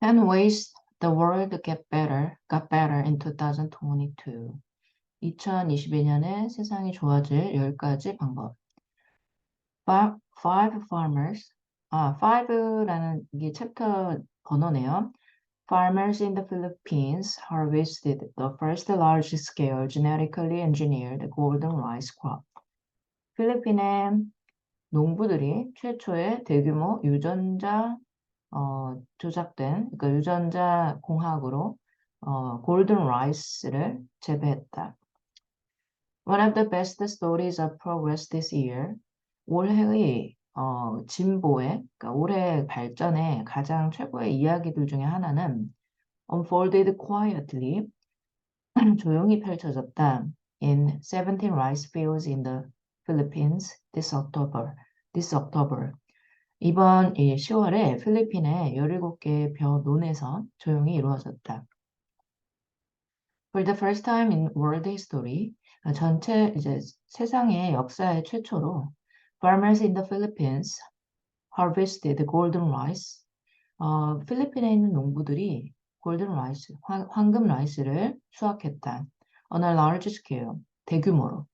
10 ways the world got better in 2022. 2022년에 세상이 좋아질 10가지 방법. Five farmers. five라는 이게 챕터 번호네요. Farmers in the Philippines harvested the first large-scale genetically engineered golden rice crop. 필리핀의 농부들이 최초의 대규모 유전자 조작된, 그러니까 유전자 공학으로 골든 라이스를 재배했다. One of the best stories of progress this year. 올해의 진보의, 그러니까 올해의 발전의 가장 최고의 이야기들 중에 하나는 unfolded quietly, 조용히 펼쳐졌다. in 17 rice fields in the Philippines this October. 이번 10월에 필리핀의 17개의 벼논에서 조용히 이루어졌다. For the first time in world history, 전체 이제 세상의 역사의 최초로 farmers in the Philippines harvested golden rice. 필리핀에 있는 농부들이 골든 라이스, 황금 라이스를 수확했다. On a large scale, 대규모로.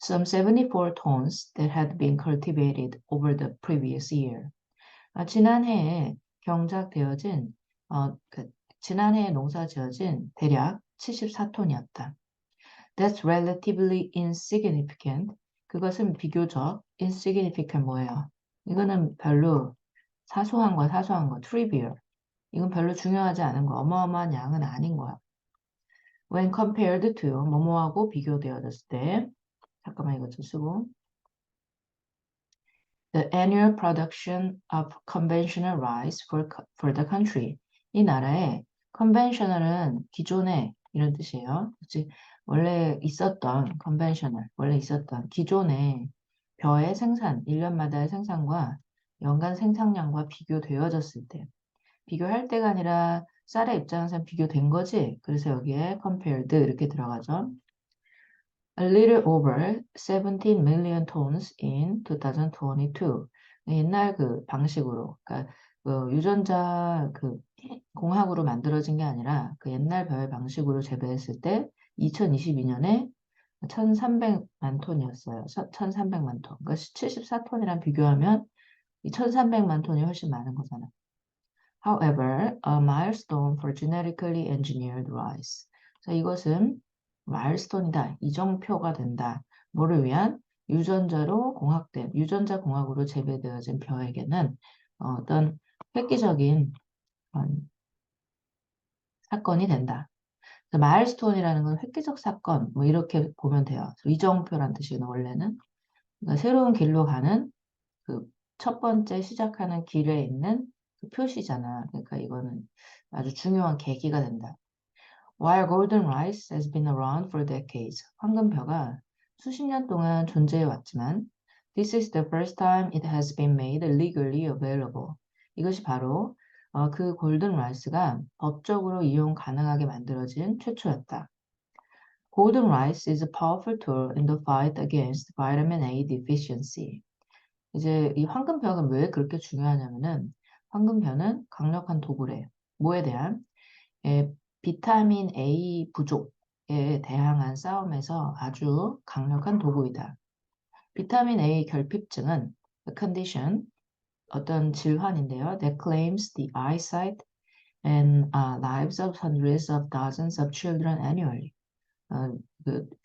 Some 74 tons that had been cultivated over the previous year. 지난해에 경작되어진 지난해에 농사지어진 대략 74톤이었다. That's relatively insignificant. 그것은 비교적 insignificant 뭐예요? 이거는 별로 사소한 거, trivial. 이건 별로 중요하지 않은 거, 어마어마한 양은 아닌 거야. When compared to, 뭐뭐하고 비교되어졌을 때, 잠깐만 이거 좀 쓰고. The annual production of conventional rice for the country. 이 나라의 conventional은 기존의 이런 뜻이에요. 즉 원래 있었던 conventional, 원래 있었던 기존의 벼의 생산, 1년마다의 생산과 연간 생산량과 비교되어졌을 때, 비교할 때가 아니라 쌀의 입장에서 비교된 거지. 그래서 여기에 compared 이렇게 들어가죠. A little over 17 million tons in 2022. 옛날 그 방식으로, 그러니까 그 유전자 그 공학으로 만들어진 게 아니라 그 옛날 벼의 방식으로 재배했을 때 2022년에 1,300만 톤이었어요. 1,300만 톤. 그러니까 74톤이랑 비교하면 이 1,300만 톤이 훨씬 많은 거잖아. However, a milestone for genetically engineered rice. 그래서 이것은 마일스톤이다. 이정표가 된다. 뭐를 위한? 유전자로 공학된, 유전자 공학으로 재배되어진 벼에게는 어떤 획기적인 사건이 된다. 마일스톤이라는 건 획기적 사건, 뭐 이렇게 보면 돼요. 이정표란 뜻이거든, 원래는. 그러니까 새로운 길로 가는 그 첫 번째 시작하는 길에 있는 그 표시잖아. 그러니까 이거는 아주 중요한 계기가 된다. While golden rice has been around for decades, 황금벼가 수십 년 동안 존재해 왔지만, this is the first time it has been made legally available. 이것이 바로 그 골든 라이스가 법적으로 이용 가능하게 만들어진 최초였다. Golden rice is a powerful tool in the fight against vitamin A deficiency. 이제 이 황금벼가 왜 그렇게 중요하냐면은 황금벼는 강력한 도구래. 뭐에 대한? 비타민 A 부족에 대항한 싸움에서 아주 강력한 도구이다. 비타민 A 결핍증은 a condition, 어떤 질환인데요. That claims the eyesight and lives of hundreds of thousands of children annually.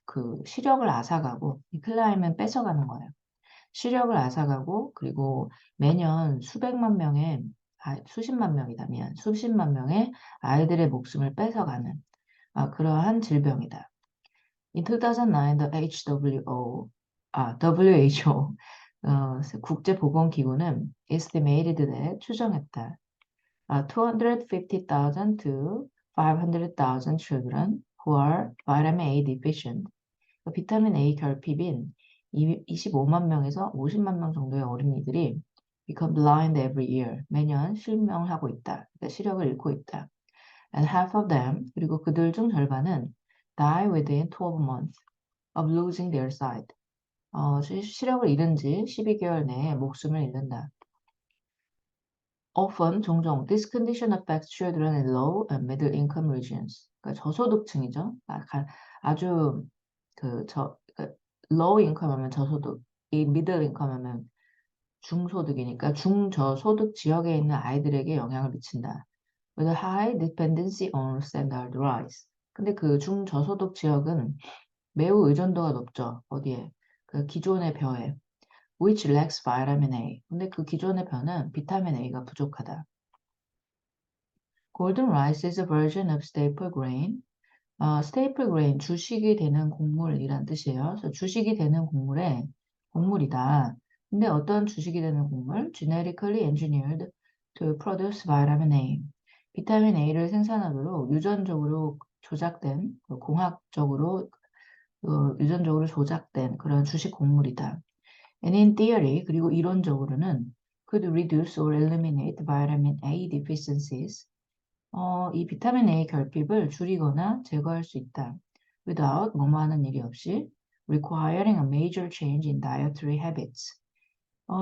그 시력을 앗아가고 이 클라임은 뺏어가는 거예요. 시력을 앗아가고 그리고 매년 수십만 명의 아이들의 목숨을 뺏어가는 그러한 질병이다. In 2009, the WHO, 국제보건기구는 estimated that 추정했다. 250,000 to 500,000 children who are vitamin A deficient. 비타민 A 결핍인 25만 명에서 50만 명 정도의 어린이들이 become blind every year. 매년 실명하고 있다. 그러니까 시력을 잃고 있다. And half of them, 그리고 그들 중 절반은 die within 12 months of losing their sight. 시력을 잃은 지 12개월 내에 목숨을 잃는다. often, 종종, this condition affects children in low and middle income regions. 그러니까 저소득층이죠. 아주 그러니까 low income 하면 저소득, 이 middle income 하면 중소득이니까 중저소득 지역에 있는 아이들에게 영향을 미친다. With a high dependency on standardized. 근데 그 중저소득 지역은 매우 의존도가 높죠. 어디에? 그 기존의 벼에. Which lacks vitamin A. 근데 그 기존의 벼는 비타민 A가 부족하다. Golden rice is a version of staple grain. staple grain, 주식이 되는 곡물이란 뜻이에요. 그래서 주식이 되는 곡물의 곡물이다. 근데 어떤 주식이 되는 곡물? Genetically engineered to produce vitamin A. 비타민 A를 생산하도록 유전적으로 조작된, 공학적으로 유전적으로 조작된 그런 주식 곡물이다. And in theory, 그리고 이론적으로는 could reduce or eliminate vitamin A deficiencies. 이 비타민 A 결핍을 줄이거나 제거할 수 있다. Without 뭐뭐 하는 일이 없이 requiring a major change in dietary habits.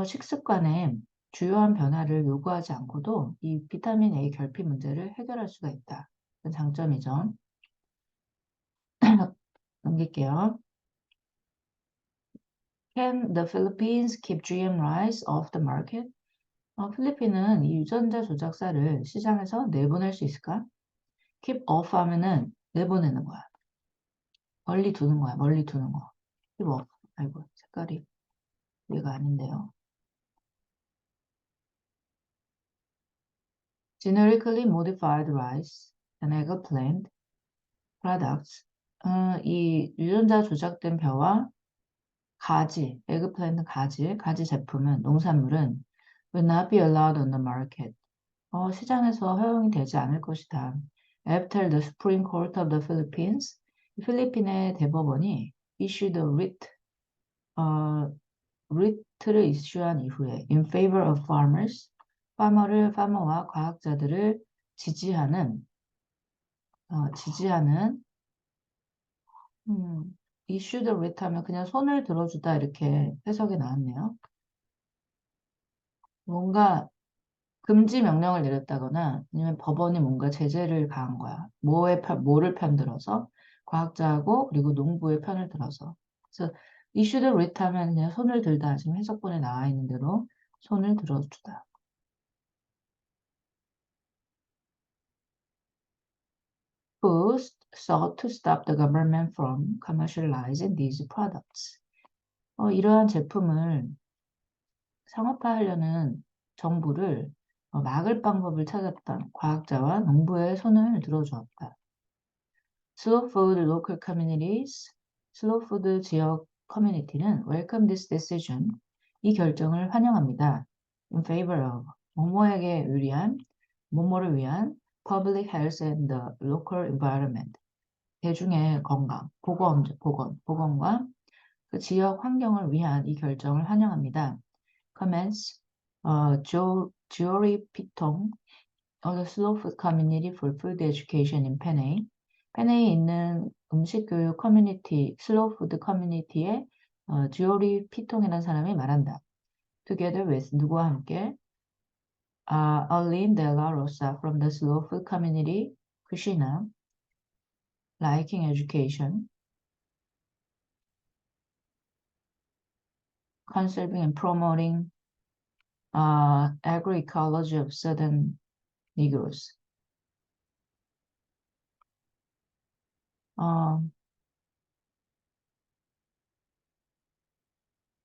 식습관에 주요한 변화를 요구하지 않고도 이 비타민 A 결핍 문제를 해결할 수가 있다. 그건 장점이죠. 넘길게요. Can the Philippines keep GM rice off the market? 필리핀은 이 유전자 조작사를 시장에서 내보낼 수 있을까? keep off 하면은 내보내는 거야. 멀리 두는 거야. 멀리 두는 거. keep off. 아이고, 색깔이 얘가 아닌데요. Genetically modified rice and eggplant products. 이 유전자 조작된 벼와 가지, 에그플랜트 가지 제품은, 농산물은 will not be allowed on the market. 시장에서 허용이 되지 않을 것이다. After the Supreme Court of the Philippines, 필리핀의 대법원이 issued a writ를 이슈한 이후에 in favor of farmers, farmer와 과학자들을 지지하는 issued a writ 하면 그냥 손을 들어주다 이렇게 해석이 나왔네요. 뭔가 금지 명령을 내렸다거나 아니면 법원이 뭔가 제재를 가한 거야. 뭐를 편들어서 과학자하고 그리고 농부의 편을 들어서. 그래서 issued a writ 하면 그냥 손을 들다. 지금 해석본에 나와 있는 대로 손을 들어주다. Who sought to stop the government from commercializing these products. 이러한 제품을 상업화하려는 정부를 막을 방법을 찾았던 과학자와 농부의 손을 들어주었다. Slow food local communities, slow food 지역 커뮤니티는 welcome this decision, 이 결정을 환영합니다. In favor of, 뭐뭐에게 유리한, 뭐뭐를 위한 public health and the local environment, 대중의 건강, 보건과 그 지역 환경을 위한 이 결정을 환영합니다. Comments, Jory Pitong, the Slow Food Community for Food Education in Penang. 페네에 있는 음식 교육 커뮤니티, 슬로우 푸드 커뮤니티의 지오리 피통이라는 사람이 말한다. Together with 누구와 함께? Arlene Della Rosa from the Slow Food Community, Kushina, Liking Education, Conserving and Promoting Agroecology of Southern Negroes.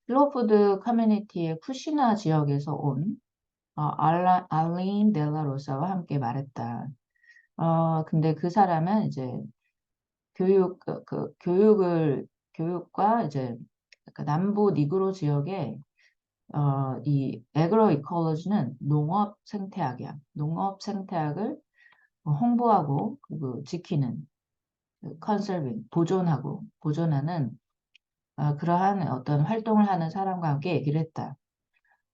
슬로푸드 커뮤니티의 쿠시나 지역에서 온 알린 델라로사와 함께 말했다. 근데 그 사람은 이제 교육과 이제 남부 니그로 지역에 이 에그로 이콜로지는 농업 생태학이야. 농업 생태학을 홍보하고 그리고 지키는 컨설빙, 보존하는 그러한 어떤 활동을 하는 사람과 함께 얘기를 했다.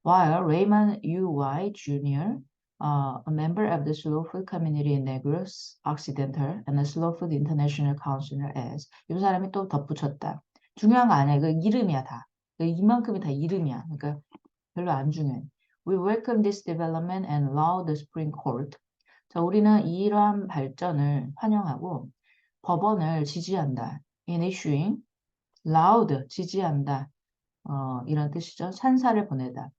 While Raymond U. Y. Jr., a member of the Slow Food Community in Negros Occidental and the Slow Food International Council as 이 사람이 또 덧붙였다. 중요한 거 아니야. 그 이름이야 다. 이만큼이 다 이름이야. 그러니까 별로 안 중요해. We welcome this development and allow the Supreme Court. 자, 우리는 이러한 발전을 환영하고 법원을 지지한다. In issuing, loud, 지지한다. 이런 뜻이죠. 찬사를 보내다.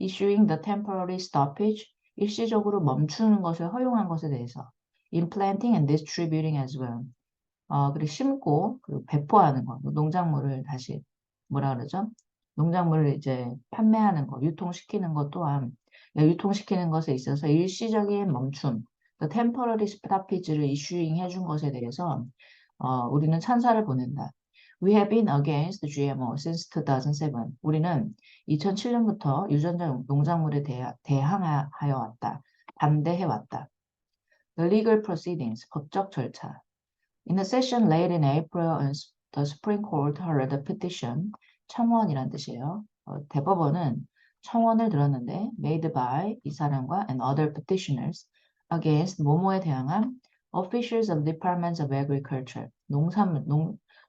Issuing the temporary stoppage, 일시적으로 멈추는 것을 허용한 것에 대해서. In planting and distributing as well. 그리고 심고, 그리고 배포하는 거. 농작물을 다시, 뭐라 그러죠? 농작물을 이제 판매하는 거, 유통시키는 것 또한, 유통시키는 것에 있어서 일시적인 멈춤, the temporary stoppage를 issuing 해준 것에 대해서, 우리는 찬사를 보낸다. We have been against GMO since 2007. 우리는 2007년부터 유전자 농작물에 대항하여 왔다. 반대해 왔다. The legal proceedings, 법적 절차. In a session late in April, the Supreme Court heard a petition, 청원이란 뜻이에요. 대법원은 청원을 들었는데 made by 이 사람과 and other petitioners against 뭐뭐에 대항한 officials of departments of agriculture,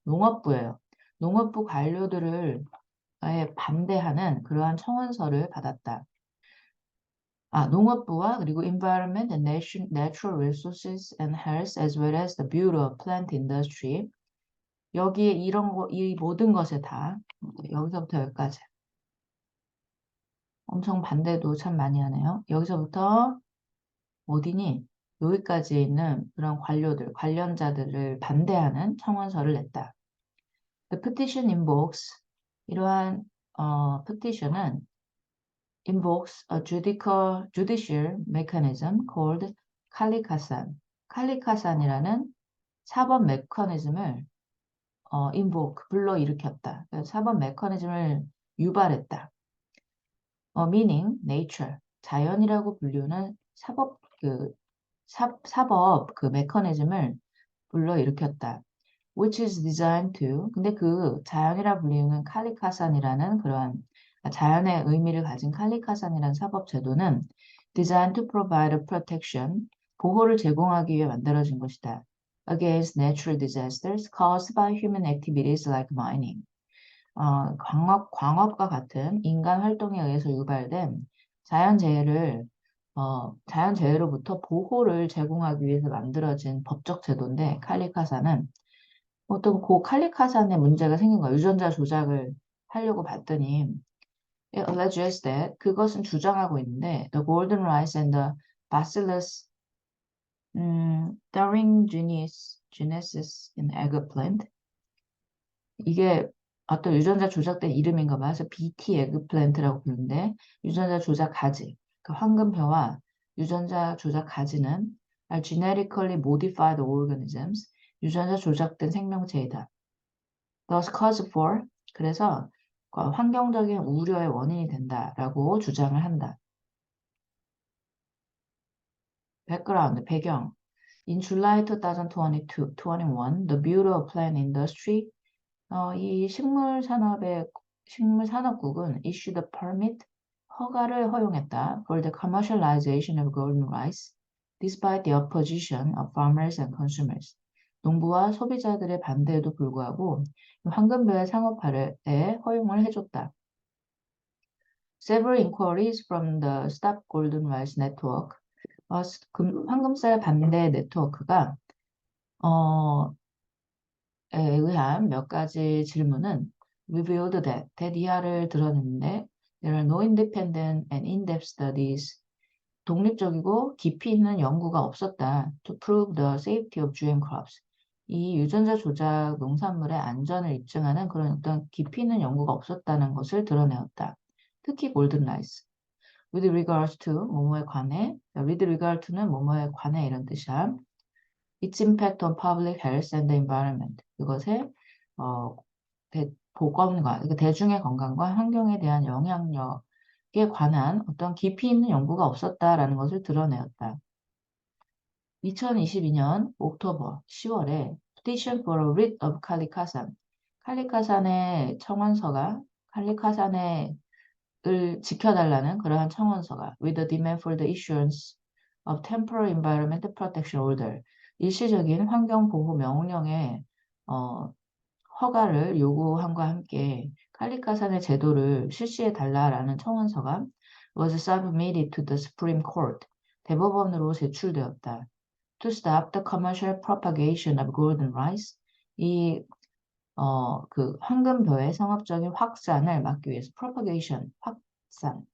농업부예요. 농업부 관료들을 반대하는 그러한 청원서를 받았다. 농업부와 그리고 Environment and Natural Resources and Health as well as the Bureau of Plant Industry 여기에 이 모든 것에 다 여기서부터 여기까지 엄청 반대도 참 많이 하네요. 여기서부터 어디니? 여기까지 있는 그런 관련자들을 반대하는 청원서를 냈다. The petition invokes 이러한 petition은 invokes a judicial mechanism called 칼리카산. 칼리카산이라는 사법 메커니즘을 invoke, 불러일으켰다. 사법 메커니즘을 유발했다. meaning nature, 자연이라고 불리는 사법 메커니즘을 불러일으켰다. which is designed to, 근데 그 자연이라 불리는 칼리카산이라는 그러한 자연의 의미를 가진 칼리카산이라는 사법 제도는 designed to provide a protection, 보호를 제공하기 위해 만들어진 것이다. against natural disasters caused by human activities like mining. 광업과 같은 인간 활동에 의해서 유발된 자연재해로부터 보호를 제공하기 위해서 만들어진 법적 제도인데 칼리카산은 어떤 칼리카산에 문제가 생긴 거예요. 유전자 조작을 하려고 봤더니 it alleges that 그것은 주장하고 있는데 the golden rice and the bacillus thuringiensis in eggplant 이게 어떤 유전자 조작된 이름인가 봐요. 그래서 BT 에그플랜트라고 부르는데 유전자 조작 가지, 그 황금벼와 유전자 조작 가지는 are genetically modified organisms, 유전자 조작된 생명체이다. Thus cause for, 그래서 환경적인 우려의 원인이 된다라고 주장을 한다. 백그라운드, 배경. In July 2021, the Bureau of Plant Industry 이 식물산업국은 issued a permit, 허가를 허용했다 for the commercialization of golden rice, despite the opposition of farmers and consumers. 농부와 소비자들의 반대에도 불구하고 황금벼의 상업화에 허용을 해줬다. Several inquiries from the Stop Golden Rice Network, 황금쌀 반대 네트워크가 에 의한 몇 가지 질문은 revealed that 이하를 드러냈는데 there are no independent and in-depth studies 독립적이고 깊이 있는 연구가 없었다 to prove the safety of GM crops 이 유전자 조작 농산물의 안전을 입증하는 그런 어떤 깊이 있는 연구가 없었다는 것을 드러내었다. 특히 골든 라이스 with regards to 뭐뭐에 관해 with regard to는 뭐뭐에 관해 이런 뜻이야. Its impact on public health and the environment. 그것의 보건과 대중의 건강과 환경에 대한 영향력에 관한 어떤 깊이 있는 연구가 없었다라는 것을 드러내었다. 2022년 옥토버 10월에 Petition for a Writ of 칼리카산. 칼리카산의 청원서가 칼리카산을 지켜달라는 그러한 청원서가 with a demand for the issuance of temporary environmental protection order. 일시적인 환경보호 명령의 허가를 요구함과 함께 칼리카산의 제도를 실시해달라라는 청원서가 was submitted to the Supreme Court. 대법원으로 제출되었다. To stop the commercial propagation of golden rice. 이 그 황금벼의 상업적인 확산을 막기 위해서 propagation, 확산.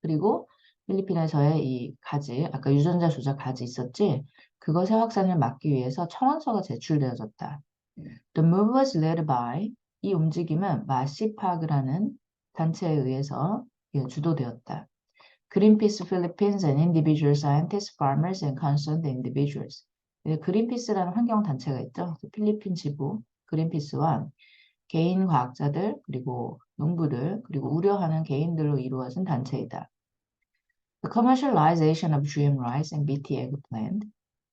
그리고 필리핀에서의 이 가지, 아까 유전자 조작 가지 있었지? 그것의 확산을 막기 위해서 청원서가 제출되어졌다. The move was led by, 이 움직임은 마시파그라는 단체에 의해서 주도되었다. Greenpeace Philippines and individual scientists, farmers and concerned individuals. 그린피스라는 환경단체가 있죠. 필리핀 지부 그린피스와 개인 과학자들, 그리고 농부들, 그리고 우려하는 개인들로 이루어진 단체이다. The commercialization of GM rice and BT eggplant.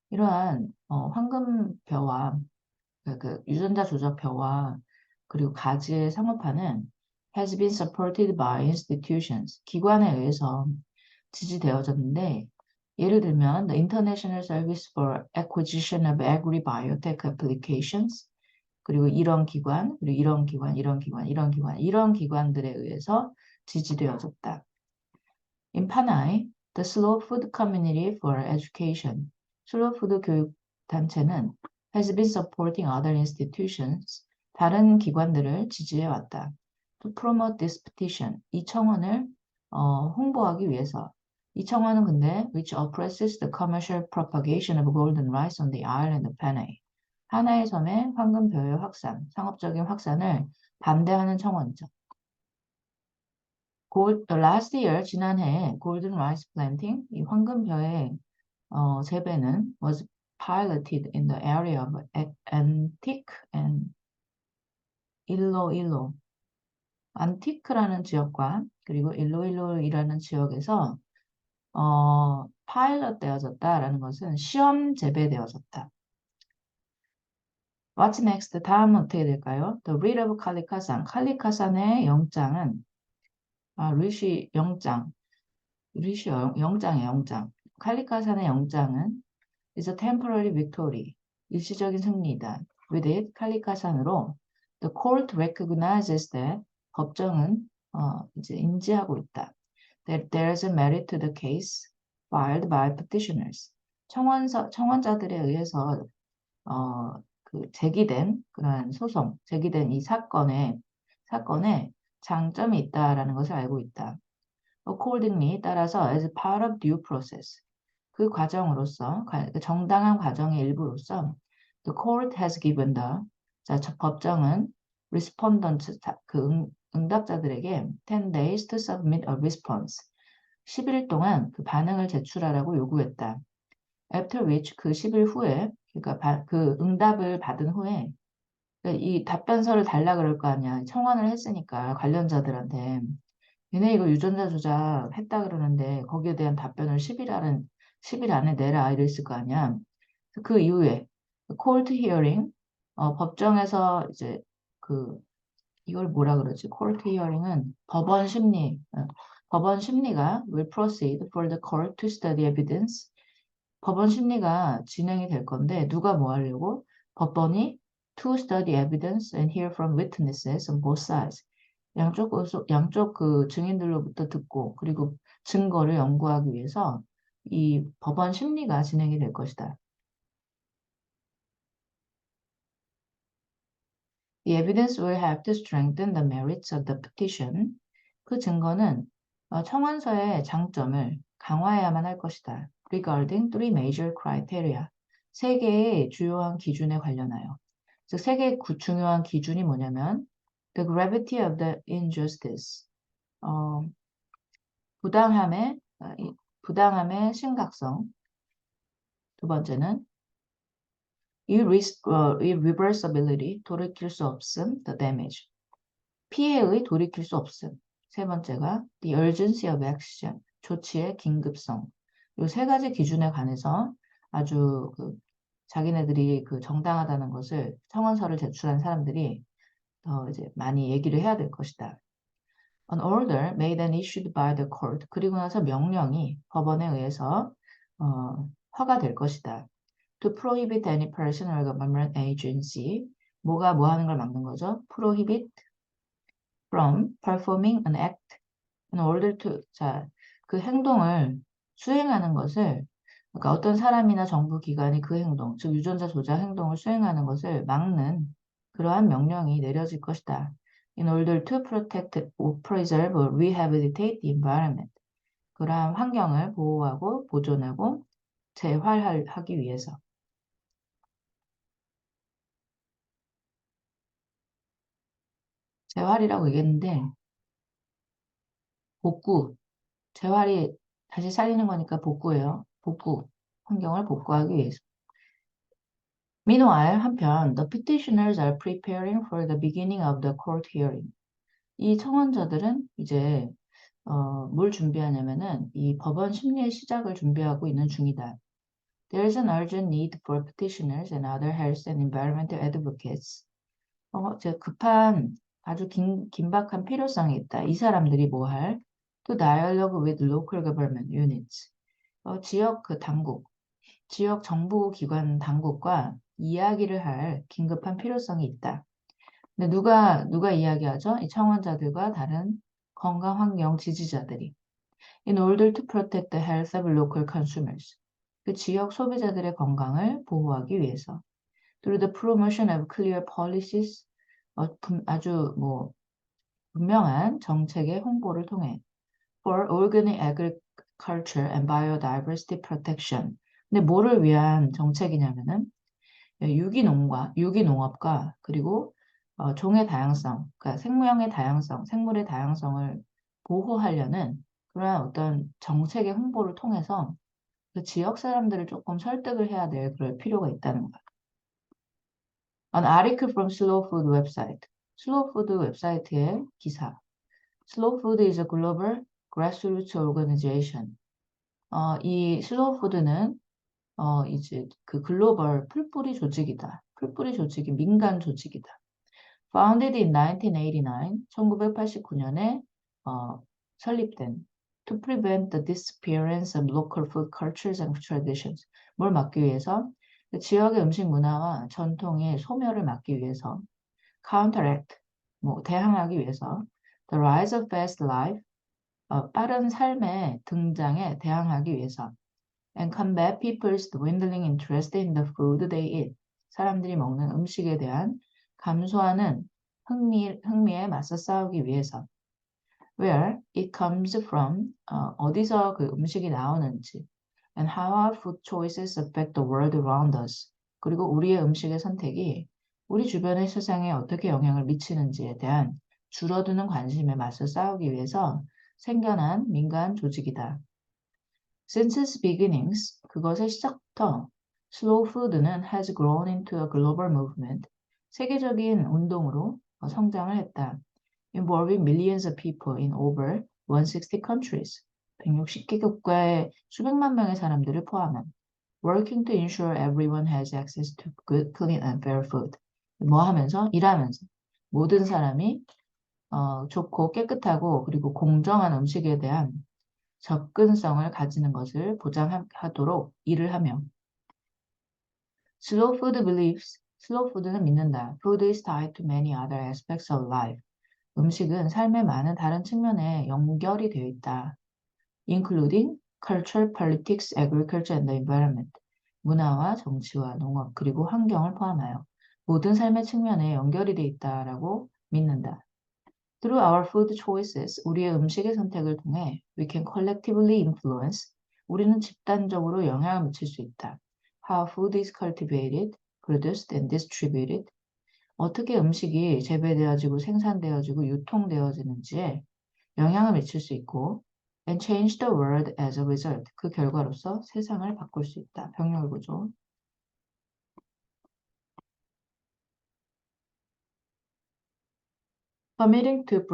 이러한 황금벼와 그 유전자 조작벼와 그리고 가지의 상업화는 has been supported by institutions. 기관에 의해서 지지되어졌는데 예를 들면 the International Service for Acquisition of Agri-Biotech Applications 그리고 이런 기관, 그리고 이런 기관, 이런 기관, 이런 기관, 이런 기관들에 의해서 지지되어졌다. In Panay, the Slow Food Community for Education, 슬로우 푸드 교육 단체는 has been supporting other institutions, 다른 기관들을 지지해 왔다. To promote this petition, 이 청원을 홍보하기 위해서. 이 청원은 근데 which oppresses the commercial propagation of golden rice on the island of Panay. 하나의 섬의 황금벼의 확산, 상업적인 확산을 반대하는 청원이죠. Last year, 지난해 golden rice planting, 이 황금벼의 재배는 was piloted in the area of Antique and Iloilo. 안티크라는 지역과 그리고 일로일로이라는 지역에서 파일럿 되어졌다라는 것은 시험 재배되어졌다. What's next? 다음은 어떻게 될까요? The writ of 칼리카산. 칼리카산의 영장은 리시 영장. 리시 영장이에요, 영장. 칼리카산의 영장은 is a temporary victory. 일시적인 승리이다. With it, 칼리카산으로 the court recognizes that 법정은 이제 인지하고 있다. That there is a merit to the case filed by petitioners. 청원자들에 의해서 그 제기된 그런 소송, 제기된 이 사건에 장점이 있다라는 것을 알고 있다. Accordingly, 따라서 as part of due process, 그 과정으로서 정당한 과정의 일부로서 the court has given the 법정은 respondent 그 응답자들에게 10 days to submit a response 10일 동안 그 반응을 제출하라고 요구했다. After which 그 10일 후에 그러니까 그 응답을 받은 후에 이 답변서를 달라 그럴 거 아니야. 청원을 했으니까 관련자들한테 얘네 이거 유전자 조작 했다 그러는데 거기에 대한 답변을 10일 안에 내라 이랬을 거 아니야. 그 이후에 court hearing 법정에서 이제 그 이걸 뭐라 그러지? court hearing은 법원 심리가 will proceed for the court to study evidence. 법원 심리가 진행이 될 건데 누가 뭐 하려고? 법원이 to study evidence and hear from witnesses on both sides. 양쪽 그 증인들로부터 듣고 그리고 증거를 연구하기 위해서 이 법원 심리가 진행이 될 것이다. The evidence will have to strengthen the merits of the petition. 그 증거는 청원서의 장점을 강화해야만 할 것이다. Regarding three major criteria. 세 개의 주요한 기준에 관련하여. 즉, 세 개의 중요한 기준이 뭐냐면 the gravity of the injustice. 부당함의 심각성. 두 번째는 irreversibility, 돌이킬 수 없음, the damage. 피해의 돌이킬 수 없음. 세 번째가 the urgency of action, 조치의 긴급성. 이 세 가지 기준에 관해서 아주 자기네들이 그 정당하다는 것을 청원서를 제출한 사람들이 더 이제 많이 얘기를 해야 될 것이다. An order made and issued by the court. 그리고 나서 명령이 법원에 의해서 허가될 것이다. To prohibit any person or government agency. 뭐가 뭐 하는 걸 막는 거죠? Prohibit from performing an act in order to, 자, 그 행동을 수행하는 것을, 그러니까 어떤 사람이나 정부 기관이 그 행동, 즉 유전자 조작 행동을 수행하는 것을 막는 그러한 명령이 내려질 것이다. In order to protect, preserve, or rehabilitate the environment. 그러한 환경을 보호하고 보존하고 재활하기 위해서. 재활이라고 얘기했는데 복구, 재활이 다시 살리는 거니까 복구예요. 복구, 환경을 복구하기 위해서. Meanwhile, 한편, the petitioners are preparing for the beginning of the court hearing. 이 청원자들은 이제 뭘 준비하냐면은 이 법원 심리의 시작을 준비하고 있는 중이다. There is an urgent need for petitioners and other health and environmental advocates. 이제 급한 아주 긴박한 필요성이 있다. 이 사람들이 뭐 할? To dialogue with local government units. 지역 그 당국, 지역 정부 기관 당국과 이야기를 할 긴급한 필요성이 있다. 근데 누가 이야기하죠? 이 청원자들과 다른 건강 환경 지지자들이. In order to protect the health of local consumers. 그 지역 소비자들의 건강을 보호하기 위해서. Through the promotion of clear policies. 아주 뭐 분명한 정책의 홍보를 통해. For organic agriculture and biodiversity protection. 근데 뭐를 위한 정책이냐면은 유기농업과 그리고 종의 다양성, 그러니까 생명의 다양성, 생물의 다양성을 보호하려는 그러한 어떤 정책의 홍보를 통해서 그 지역 사람들을 조금 설득을 해야 될 그럴 필요가 있다는 거야. An article from Slow Food website. Slow Food 웹사이트의 기사. Slow Food is a global grassroots organization. 이 슬로우 푸드는 이제 그 글로벌 풀뿌리 조직이다. 풀뿌리 조직이 민간 조직이다. Founded in 1989년에 설립된 to prevent the disappearance of local food cultures and traditions. 뭘 막기 위해서? 지역의 음식 문화와 전통의 소멸을 막기 위해서 counteract, 대항하기 위해서 the rise of fast life, 빠른 삶의 등장에 대항하기 위해서 and combat people's dwindling interest in the food they eat. 사람들이 먹는 음식에 대한 감소하는 흥미에 맞서 싸우기 위해서. Where it comes from, 어디서 그 음식이 나오는지. And how our food choices affect the world around us. 그리고 우리의 음식의 선택이 우리 주변의 세상에 어떻게 영향을 미치는지에 대한 줄어드는 관심에 맞서 싸우기 위해서 생겨난 민간 조직이다. Since its beginnings, 그것의 시작부터 Slow Food는 has grown into a global movement, 세계적인 운동으로 성장을 했다. Involving millions of people in over 160 countries, 160개 국가의 수백만 명의 사람들을 포함한 working to ensure everyone has access to good, clean and fair food. 일하면서 모든 사람이 좋고 깨끗하고 그리고 공정한 음식에 대한 접근성을 가지는 것을 보장하도록 일을 하며 Slow Food believes, Slow Food는 믿는다. Food is tied to many other aspects of life. 음식은 삶의 많은 다른 측면에 연결이 되어 있다. Including culture, politics, agriculture and the environment. 문화와 정치와 농업 그리고 환경을 포함하여 모든 삶의 측면에 연결이 되어 있다라고 믿는다. Through our food choices, 우리의 음식의 선택을 통해 we can collectively influence, 우리는 집단적으로 영향을 미칠 수 있다. How food is cultivated, produced and distributed. 어떻게 음식이 재배되어지고 생산되어지고 유통되어지는지에 영향을 미칠 수 있고 and change the world as a result. 그 결과로서 세상을 바꿀 수 있다. 병렬 구조. Committing to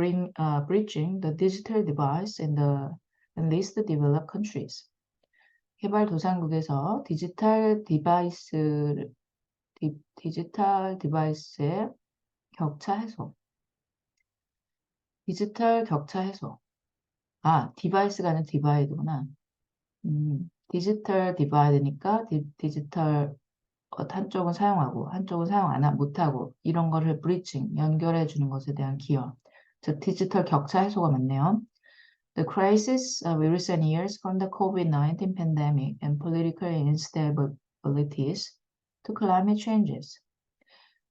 bridging the digital device in the least developed countries. 개발도상국에서 디지털 디바이스의 격차 해소. 디지털 격차 해소. 디바이스가 아니라 디바이드구나. 디지털 디바이드니까 디지털 한쪽은 사용하고 한쪽은 사용 못하고 이런 거를 브리징, 연결해 주는 것에 대한 기여. 즉 디지털 격차 해소가 맞네요. The crisis of recent years from the COVID-19 pandemic and political instabilities to climate changes.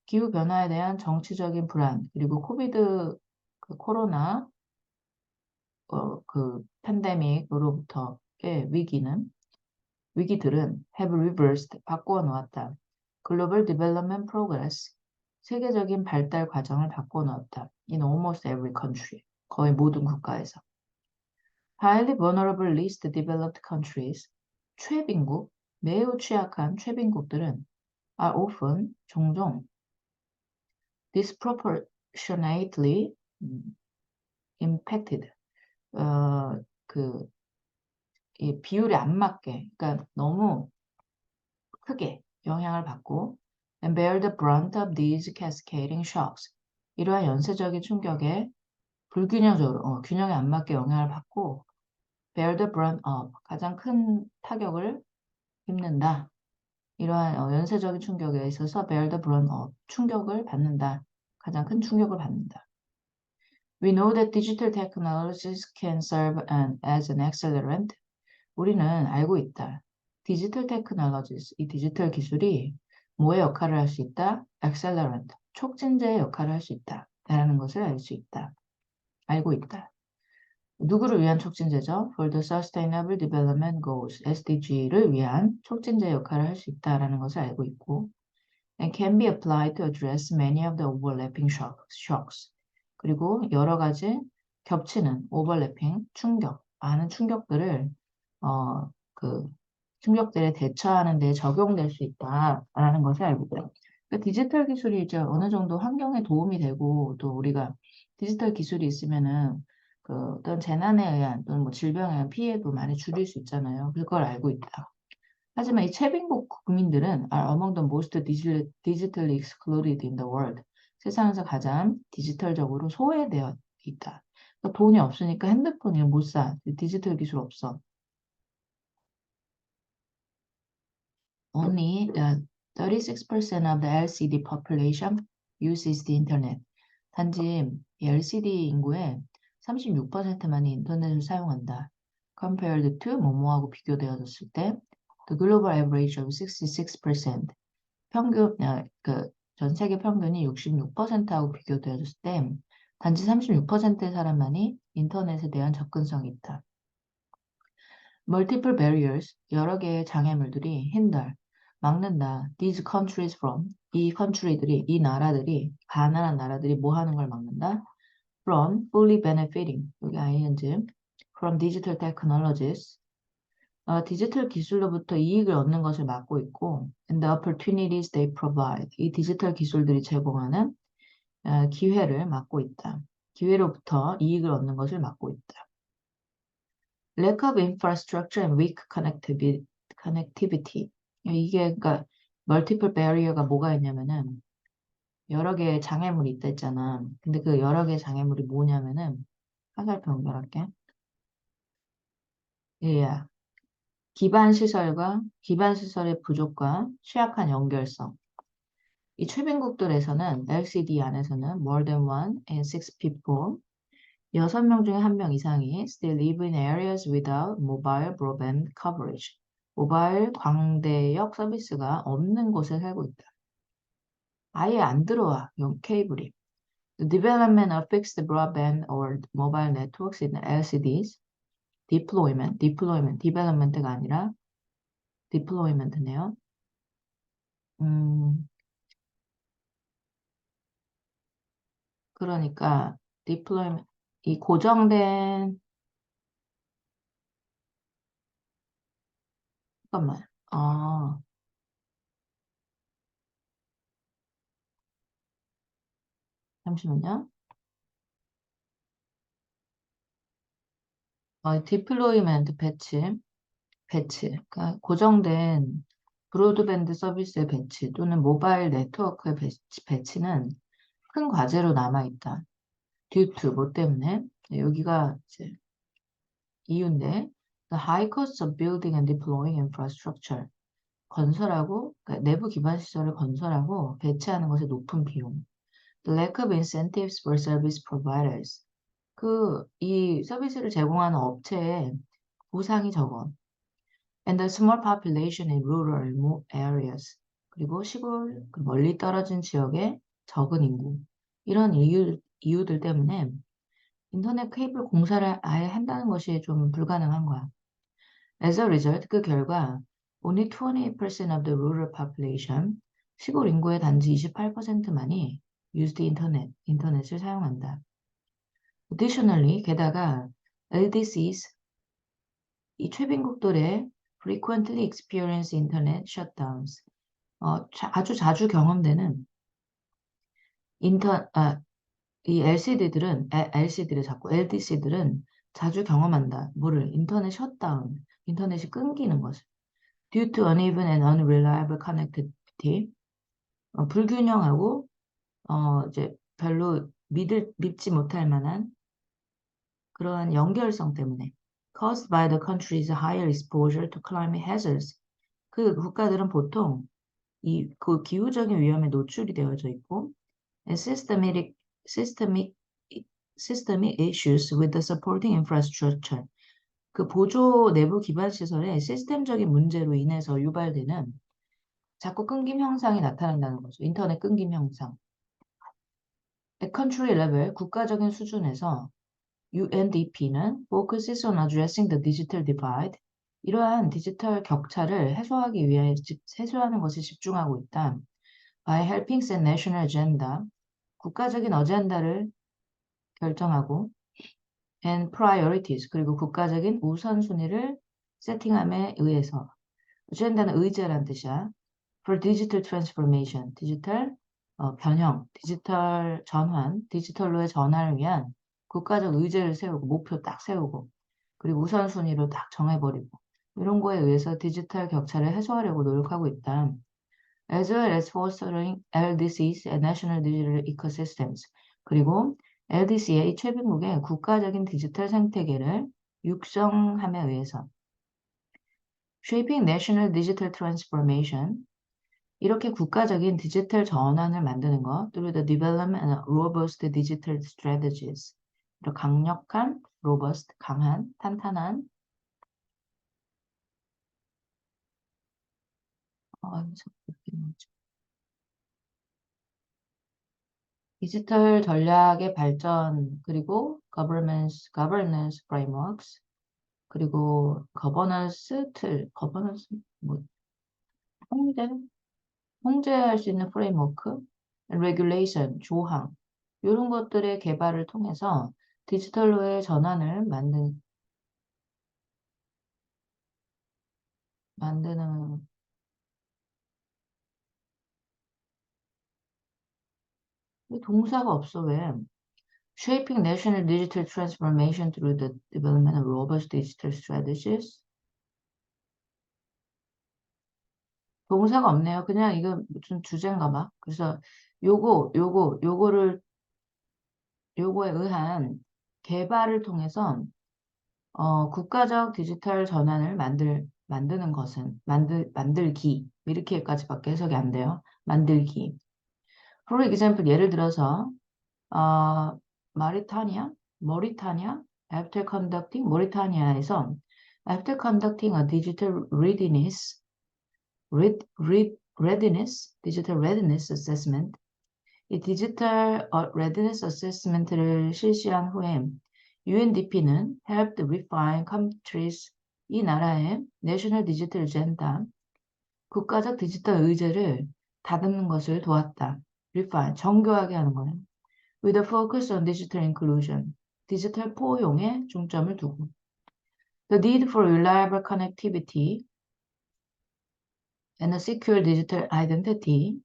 기후 변화에 대한 정치적인 불안, 그리고 코로나 팬데믹으로부터의 위기들은 have reversed, 바꾸어 놓았다. Global development progress, 세계적인 발달 과정을 바꾸어 놓았다. In almost every country, 거의 모든 국가에서. Highly vulnerable least developed countries, 최빈국, 매우 취약한 최빈국들은 are often, 종종 disproportionately impacted. 이 비율이 안 맞게, 그러니까 너무 크게 영향을 받고 and bear the brunt of these cascading shocks. 이러한 연쇄적인 충격에 불균형적으로, 균형에 안 맞게 영향을 받고 bear the brunt of, 가장 큰 타격을 입는다. 이러한 연쇄적인 충격에 있어서 bear the brunt of, 충격을 받는다. 가장 큰 충격을 받는다. We know that digital technologies can serve as an accelerant. 우리는 알고 있다. 디지털 테크놀로지스, 이 디지털 기술이 뭐의 역할을 할 수 있다? accelerant, 촉진제의 역할을 할 수 있다. 라는 것을 알 수 있다. 알고 있다. 누구를 위한 촉진제죠? For the Sustainable Development Goals, SDG를 위한 촉진제 역할을 할 수 있다라는 것을 알고 있고 and can be applied to address many of the overlapping shocks. 그리고 여러 가지 겹치는 overlapping, 많은 충격들을 충격들에 대처하는 데 적용될 수 있다라는 것을 알고 있다. 그러니까 디지털 기술이 이제 어느 정도 환경에 도움이 되고 또 우리가 디지털 기술이 있으면은 어떤 재난에 의한 또는 뭐 질병에 의한 피해도 많이 줄일 수 있잖아요. 그걸 알고 있다. 하지만 이 최빈국 국민들은 are among the most digitally excluded in the world. 세상에서 가장 디지털적으로 소외되어 있다. 그러니까 돈이 없으니까 핸드폰을 못 사. 디지털 기술 없어. Only 36% of the LCD population uses the internet. 단지 LCD 인구의 36%만이 인터넷을 사용한다. Compared to 뭐뭐하고 비교되어졌을 때 the global average of 66%. 평균 전 세계 평균이 66%하고 비교되어졌을 때 단지 36%의 사람만이 인터넷에 대한 접근성이 있다. Multiple barriers, 여러 개의 장애물들이 hinder, 막는다. These countries from, 이 나라들이, 가난한 나라들이 뭐 하는 걸 막는다? From fully benefiting, 여기 ing, from digital technologies, 디지털 기술로부터 이익을 얻는 것을 막고 있고, and the opportunities they provide, 이 디지털 기술들이 제공하는 기회를 막고 있다. 기회로부터 이익을 얻는 것을 막고 있다. Lack of infrastructure and weak connectivity. 이게 그러니까 multiple barrier가 뭐가 있냐면은 여러 개의 장애물이 있다 했잖아. 근데 그 여러 개의 장애물이 뭐냐면은 화살표 연결할게. 예. 기반 시설의 부족과 취약한 연결성. 이 최빈국들에서는 LCD 안에서는 more than one and six people 6명 중에 1명 이상이 still live in areas without mobile broadband coverage. 모바일 광대역 서비스가 없는 곳에 살고 있다. 아예 안 들어와, 케이블이. The development of fixed broadband or mobile networks in LCDs, development가 아니라 deployment네요. 그러니까 deployment, 이 고정된 잠깐만. 잠시만요. deployment 배치. 그러니까 고정된 브로드밴드 서비스의 배치 또는 모바일 네트워크의 배치는 큰 과제로 남아있다. due to 뭐 때문에 여기가 이제 이유인데 the high cost of building and deploying infrastructure 건설하고 그러니까 내부 기반 시설을 건설하고 배치하는 것의 높은 비용 the lack of incentives for service providers 이 서비스를 제공하는 업체의 보상이 적어. And the small population in rural areas. 그리고 시골 멀리 떨어진 지역의 적은 인구. 이런 이유들 때문에 인터넷 케이블 공사를 아예 한다는 것이 좀 불가능한 거야. As a result, 그 결과 only 28% of the rural population, 시골 인구의 단지 28%만이 used 인터넷을 사용한다. Additionally, 게다가 LDCs, 이 최빈국들의 frequently experience internet shutdowns, 아주 자주 경험되는 이 LCD들은 자꾸 LDC들은 자주 경험한다. 뭐를? 인터넷 셧다운, 인터넷이 끊기는 것을. Due to uneven and unreliable connectivity, 불균형하고 이제 별로 믿지 못할 만한 그러한 연결성 때문에 caused by the country's higher exposure to climate hazards. 그 국가들은 보통 그 기후적인 위험에 노출이 되어져 있고 and systemic issues with the supporting infrastructure. 그 보조 내부 기반 시설의 시스템적인 문제로 인해서 유발되는 자꾸 끊김 현상이 나타난다는 거죠. 인터넷 끊김 현상. At country level, 국가적인 수준에서 UNDP는 focuses on addressing the digital divide. 이러한 디지털 격차를 해소하기 위해 해소하는 것에 집중하고 있다. By helping set national agenda, 국가적인 어젠다를 결정하고 and priorities, 그리고 국가적인 우선순위를 세팅함에 의해서 agenda는 의제란 뜻이야. For digital transformation, 디지털 변형, 디지털 전환, 디지털로의 전환을 위한 국가적 의제를 세우고 목표 딱 세우고 그리고 우선순위를 딱 정해버리고 이런 거에 의해서 디지털 격차를 해소하려고 노력하고 있다. As well as fostering LDCs and national digital ecosystems. 그리고 LDC의 최빈국의 국가적인 디지털 생태계를 육성함에 의해서 Shaping National Digital Transformation. 이렇게 국가적인 디지털 전환을 만드는 것 through the development of robust digital strategies. 강력한, robust, 강한, 탄탄한 디지털 전략의 발전 그리고 governance frameworks 그리고 governance 틀, governance 뭐 통제할 수 있는 프레임워크, regulation, 조항 이런 것들의 개발을 통해서 디지털로의 전환을 만드는 동사가 없어 왜? Shaping national digital transformation through the development of robust digital strategies. 동사가 없네요. 그냥 이거 무슨 주제인가 봐. 그래서 요거에 의한 개발을 통해서 국가적 디지털 전환을 만드는 것은 만들기 이렇게까지밖에 해석이 안 돼요. 만들기. For example, 예를 들어서 모리타니아, 모리타니아에서 after conducting a digital digital readiness assessment, 이 디지털 readiness assessment를 실시한 후에 UNDP는 helped refine countries, 이 나라의 national digital agenda, 국가적 디지털 의제를 다듬는 것을 도왔다. refine, 정교하게 하는 거예요. With a focus on digital inclusion, 디지털 포용에 중점을 두고. The need for reliable connectivity and a secure digital identity,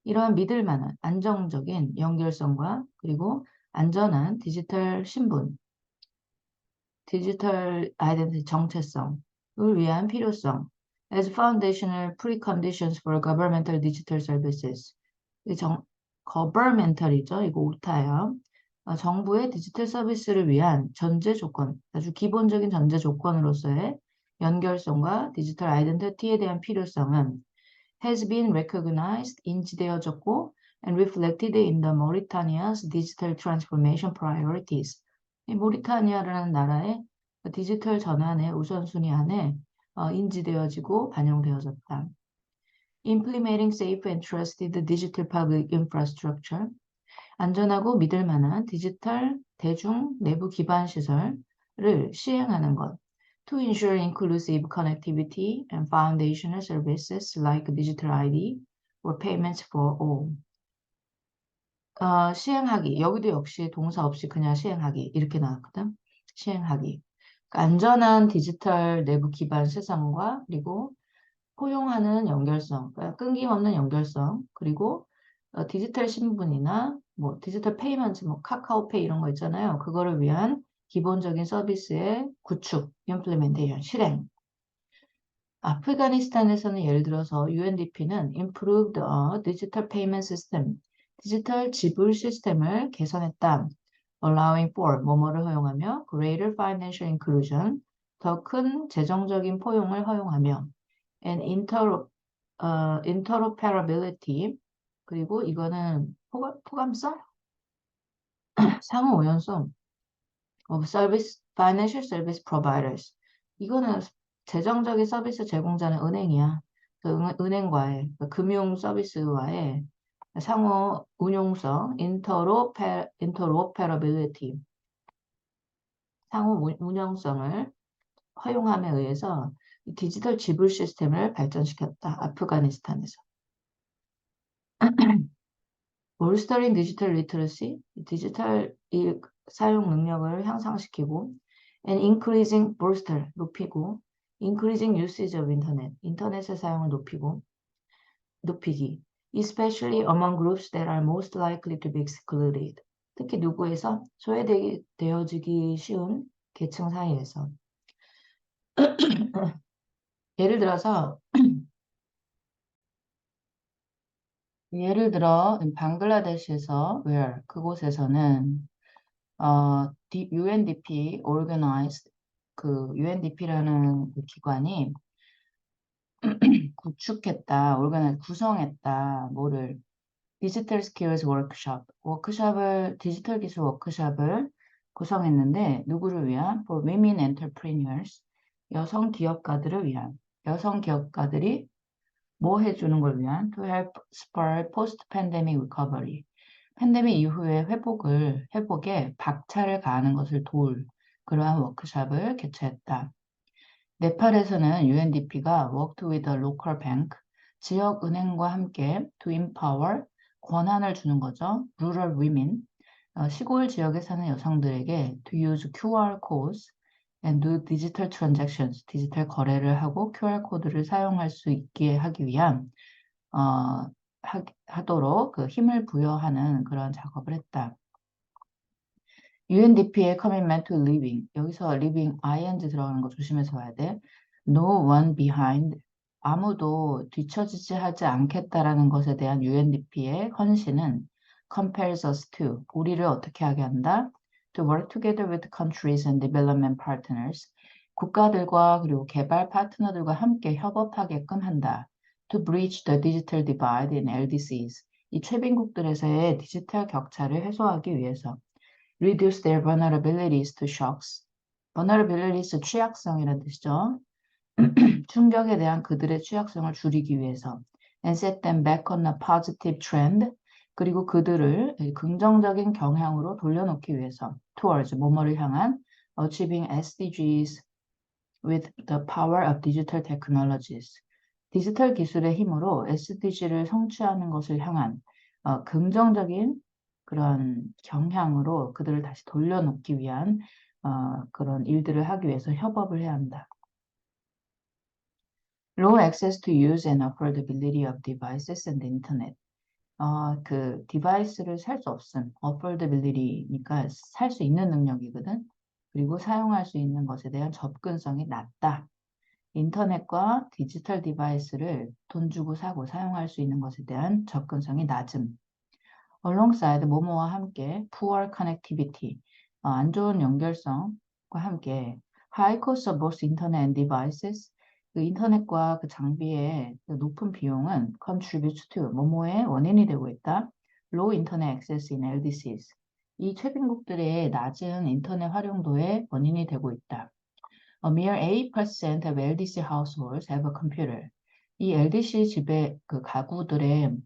이러한 믿을 만한 안정적인 연결성과 그리고 안전한 디지털 신분, 디지털 아이덴티티 정체성을 위한 필요성 as foundational preconditions for governmental digital services. governmental이죠. 이거 오타예요. 정부의 디지털 서비스를 위한 전제 조건, 아주 기본적인 전제 조건으로서의 연결성과 디지털 아이덴티티에 대한 필요성은 has been recognized, 인지되어졌고 and reflected in the Mauritania's digital transformation priorities. 이 모리타니아라는 나라의 그 디지털 전환의 우선순위 안에 인지되어지고 반영되어졌다. Implementing safe and trusted digital public infrastructure. 안전하고 믿을 만한 디지털 대중 내부 기반 시설을 시행하는 것. To ensure inclusive connectivity and foundational services like digital ID or payments for all. 시행하기. 여기도 역시 동사 없이 그냥 시행하기. 이렇게 나왔거든. 시행하기. 그러니까 안전한 디지털 내부 기반 시설과 그리고 포용하는 연결성, 그러니까 끊김없는 연결성, 그리고 디지털 신분이나 뭐 디지털 페이먼트, 뭐 카카오페이 이런 거 있잖아요. 그거를 위한 기본적인 서비스의 구축, implementation, 실행. 아프가니스탄에서는 예를 들어서 UNDP는 improved digital payment system, 디지털 지불 시스템을 개선했다. allowing for, 뭐뭐를 허용하며 greater financial inclusion, 더 큰 재정적인 포용을 허용하며 and interoperability, 그리고 이거는 포감성? 상호 오연성 of service, financial service providers. 이거는 재정적인 서비스 제공자는 은행이야. 그 은행과의, 그 금융 서비스와의 상호 운용성, interoperability, 상호 운영성을 허용함에 의해서 디지털 지불 시스템을 발전시켰다. 아프가니스탄에서. bolstering digital literacy, 디지털 사용 능력을 향상시키고 and increasing bolster, 높이고 increasing usage of internet, 인터넷의 사용을 높이기 especially among groups that are most likely to be excluded, 특히 누구에서 소외되어지기 쉬운 계층 사이에서. 예를 들어 방글라데시에서 where 그곳에서는 UNDP organized, 그 UNDP라는 그 기관이 구축했다, 구성했다, 뭐를 디지털 스킬스 디지털 기술 워크숍을 구성했는데 누구를 위한? For women entrepreneurs, 여성 기업가들이 뭐 해주는 걸 위한? To help spur post-pandemic recovery, 팬데믹 이후의 회복에 박차를 가하는 것을 도울 그러한 워크숍을 개최했다. 네팔에서는 UNDP가 worked with a local bank, 지역 은행과 함께 to empower, 권한을 주는 거죠. rural women, 시골 지역에 사는 여성들에게 to use QR codes and do digital transactions, 디지털 거래를 하고 QR 코드를 사용할 수 있게 하기 위한 하도록 그 힘을 부여하는 그런 작업을 했다. UNDP의 commitment to living, 여기서 living ing 들어가는 거 조심해서 봐야 돼. No one behind, 아무도 뒤처지지 하지 않겠다라는 것에 대한 UNDP의 헌신은 compels us to, 우리를 어떻게 하게 한다? To work together with countries and development partners, 국가들과 그리고 개발 파트너들과 함께 협업하게끔 한다. To bridge the digital divide in LDCs, 이 최빈국들에서의 디지털 격차를 해소하기 위해서. Reduce their vulnerabilities to shocks. vulnerabilities, 취약성이라는 뜻이죠. 충격에 대한 그들의 취약성을 줄이기 위해서. And set them back on a positive trend. 그리고 그들을 긍정적인 경향으로 돌려놓기 위해서. Towards, 뭐뭐를 향한 achieving SDGs with the power of digital technologies. 디지털 기술의 힘으로 SDG를 성취하는 것을 향한 긍정적인 그런 경향으로 그들을 다시 돌려놓기 위한 그런 일들을 하기 위해서 협업을 해야 한다. Low access to use and affordability of devices and internet. 그 디바이스를 살 수 없음, affordability니까 살 수 있는 능력이거든. 그리고 사용할 수 있는 것에 대한 접근성이 낮다. 인터넷과 디지털 디바이스를 돈 주고 사고 사용할 수 있는 것에 대한 접근성이 낮음. alongside, 뭐뭐와 함께, poor connectivity, 안 좋은 연결성과 함께, high cost of both internet and devices, 그 인터넷과 그 장비의 그 높은 비용은 contributes to, 뭐뭐의 원인이 되고 있다. low internet access in LDCs, 이 최빈국들의 낮은 인터넷 활용도의 원인이 되고 있다. A mere 8% of LDC households have a computer. 이 LDC 집의 그 가구들의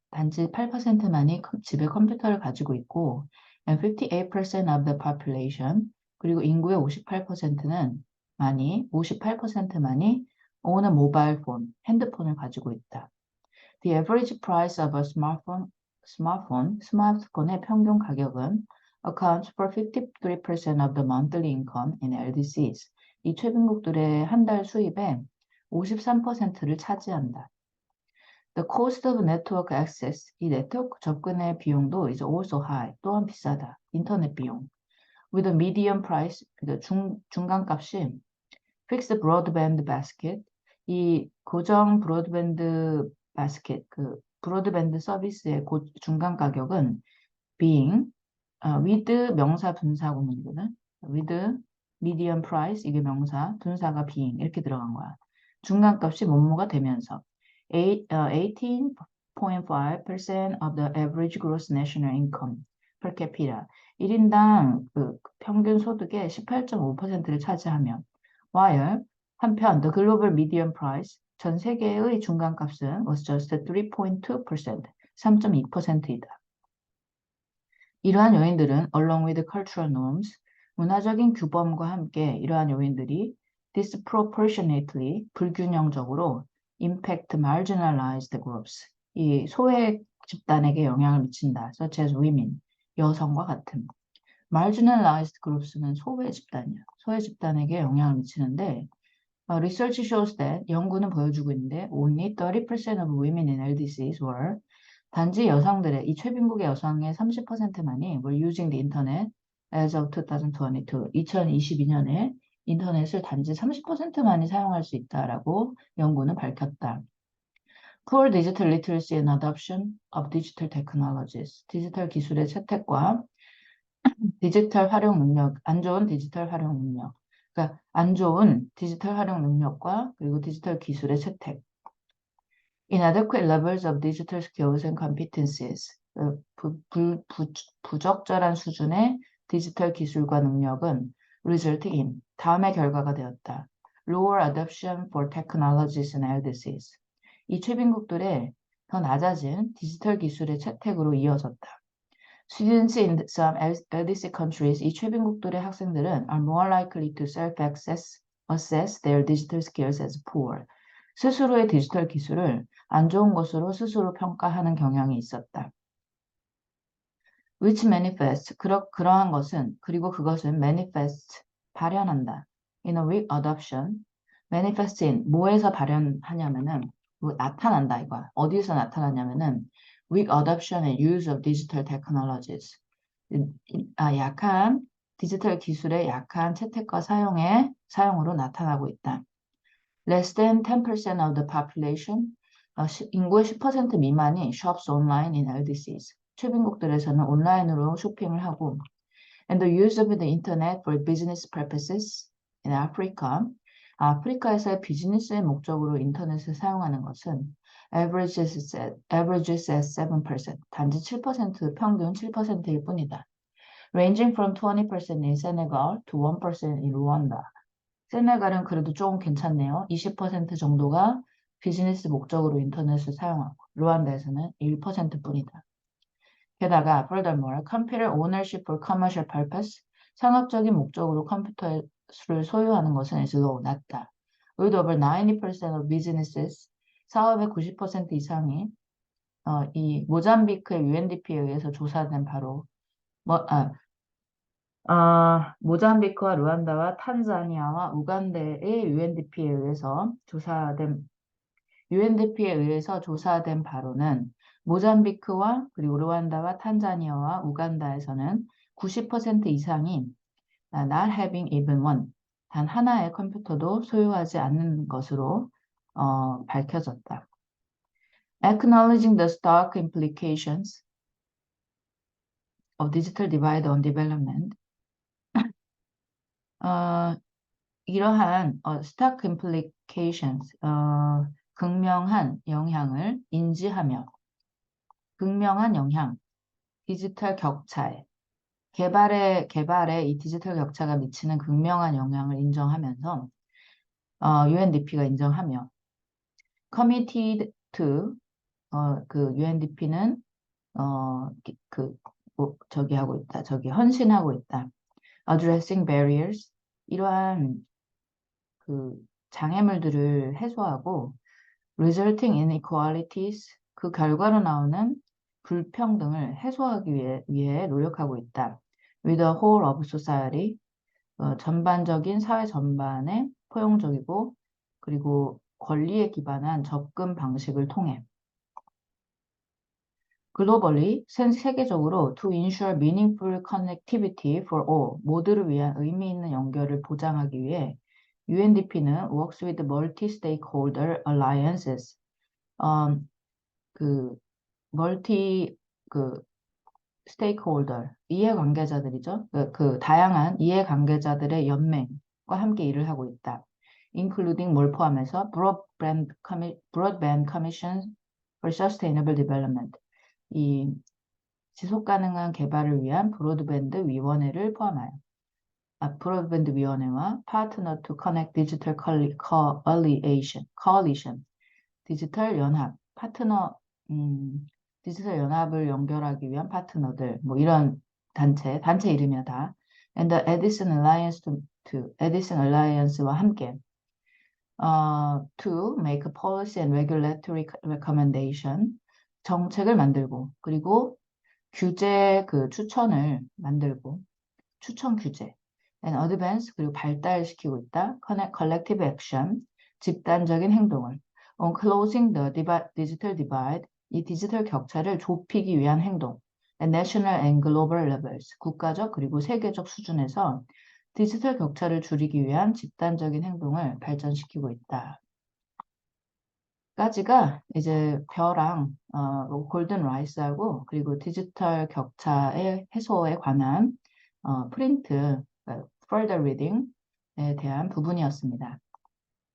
단지 8%만이 집에 컴퓨터를 가지고 있고, and 58% of the population, 그리고 인구의 58%만이 own a mobile phone, 핸드폰을 가지고 있다. The average price of a 스마트폰의 평균 가격은 accounts for 53% of the monthly income in LDCs. 이 최빈국들의 한 달 수입의 53%를 차지한다. The cost of network access, 이 네트워크 접근의 비용도 is also high, 또한 비싸다. 인터넷 비용. With a medium price, 중간값이 fixed broadband basket, 이 고정 브로드밴드 바스켓, 그 브로드밴드 서비스의 중간 가격은 being, with 명사 분사 구문이거든. with medium price, 이게 명사, 분사가 being 이렇게 들어간 거야. 중간값이 뭐뭐가 되면서 18.5% of the average gross national income per capita, 1인당 그 평균 소득의 18.5%를 차지하며 while 한편 the global median price, 전 세계의 중간값은 was just 3.2%, 3.2%이다. 이러한 요인들은 along with cultural norms, 문화적인 규범과 함께 이러한 요인들이 disproportionately, 불균형적으로 impact marginalized groups, 이 소외 집단에게 영향을 미친다. such as women, 여성과 같은. marginalized groups는 소외 집단이야. 소외 집단에게 영향을 미치는데 research shows that, 연구는 보여주고 있는데 only 30% of women in LDCs were, 단지 여성들의, 이 최빈국의 여성의 30%만이 were using the internet as of 2022, 2022년에 인터넷을 단지 30%만이 사용할 수 있다라고 연구는 밝혔다. Poor digital literacy and adoption of digital technologies, 디지털 기술의 채택과 디지털 활용 능력, 안 좋은 디지털 활용 능력, 그러니까 안 좋은 디지털 활용 능력과 그리고 디지털 기술의 채택. Inadequate levels of digital skills and competencies. 부적절한 수준의 디지털 기술과 능력은 result in, 다음의 결과가 되었다. Lower adoption for technologies and LDCs. 이 최빈국들의 더 낮아진 디지털 기술의 채택으로 이어졌다. Students in some LDC countries, 이 최빈국들의 학생들은 are more likely to assess their digital skills as poor. 스스로의 디지털 기술을 안 좋은 것으로 스스로 평가하는 경향이 있었다. Which manifest, 그러한 것은, 그리고 그것은 manifest, 발현한다. In a weak adoption, manifest in, 뭐에서 발현하냐면은, 나타난다 이거야. 어디서 나타나냐면은, weak adoption and use of digital technologies. 약한 디지털 기술의 약한 채택과 사용으로 나타나고 있다. Less than 10% of the population, 인구의 10% 미만이 shops online in LDCs. 최빈국들에서는 온라인으로 쇼핑을 하고, and the use of the internet for business purposes in Africa. 아프리카에서의 비즈니스의 목적으로 인터넷을 사용하는 것은 averages at 7%, 단지 7%, 평균 7%일 뿐이다. Ranging from 20% in Senegal to 1% in Rwanda. 세네갈은 그래도 조금 괜찮네요. 20% 정도가 비즈니스 목적으로 인터넷을 사용하고, 루안다에서는 1%뿐이다. 게다가 furthermore, computer ownership for commercial purpose, 상업적인 목적으로 컴퓨터를 소유하는 것은 is low, 낮다. With over 90% of businesses, 사업의 90% 이상이 이 모잠비크의 UNDP에 의해서 조사된 바로 모잠비크와 루안다와 탄자니아와 우간다의 UNDP에 의해서 조사된 바로는 모잠비크와 그리고 루안다와 탄자니아와 우간다에서는 90% 이상이 not having even one, 단 하나의 컴퓨터도 소유하지 않는 것으로 밝혀졌다. Acknowledging the stark implications of digital divide on development. 이러한 stark implications, 극명한 영향을 인지하며, 극명한 영향, 디지털 격차에, 개발에 이 디지털 격차가 미치는 극명한 영향을 인정하면서 UNDP가 인정하며 committed to 그 UNDP는 저기 하고 있다. 저기 헌신하고 있다. addressing barriers 이러한 그 장애물들을 해소하고 resulting inequalities 그 결과로 나오는 불평등을 해소하기 위해 노력하고 있다. with the whole of society 전반적인 사회 전반에 포용적이고 그리고 권리에 기반한 접근 방식을 통해 글로벌리 세계적으로 to ensure meaningful connectivity for all 모두를 위한 의미 있는 연결을 보장하기 위해 UNDP는 works with multi-stakeholder alliances 그 멀티 그 스테이크홀더 이해관계자들이죠. 그 다양한 이해관계자들의 연맹과 함께 일을 하고 있다. including 뭘 포함해서 broadband commission for sustainable development 이 지속 가능한 개발을 위한 브로드밴드 위원회를 포함하여 브로드밴드 위원회와 파트너 to connect digital coalition 디지털 연합 파트너 디지털 연합을 연결하기 위한 파트너들 뭐 이런 단체 이름이야 다. And the Edison Alliance Edison Alliance와 함께 to make a policy and regulatory recommendation 정책을 만들고 그리고 규제 그 추천을 만들고 추천 규제 and advance 그리고 발달시키고 있다. collective action 집단적인 행동을 on closing the digital divide 이 디지털 격차를 좁히기 위한 행동 and national and global levels 국가적 그리고 세계적 수준에서 디지털 격차를 줄이기 위한 집단적인 행동을 발전시키고 있다. 까지가 이제 벼랑 골든 라이스하고 그리고 디지털 격차의 해소에 관한 프린트 further reading에 대한 부분이었습니다.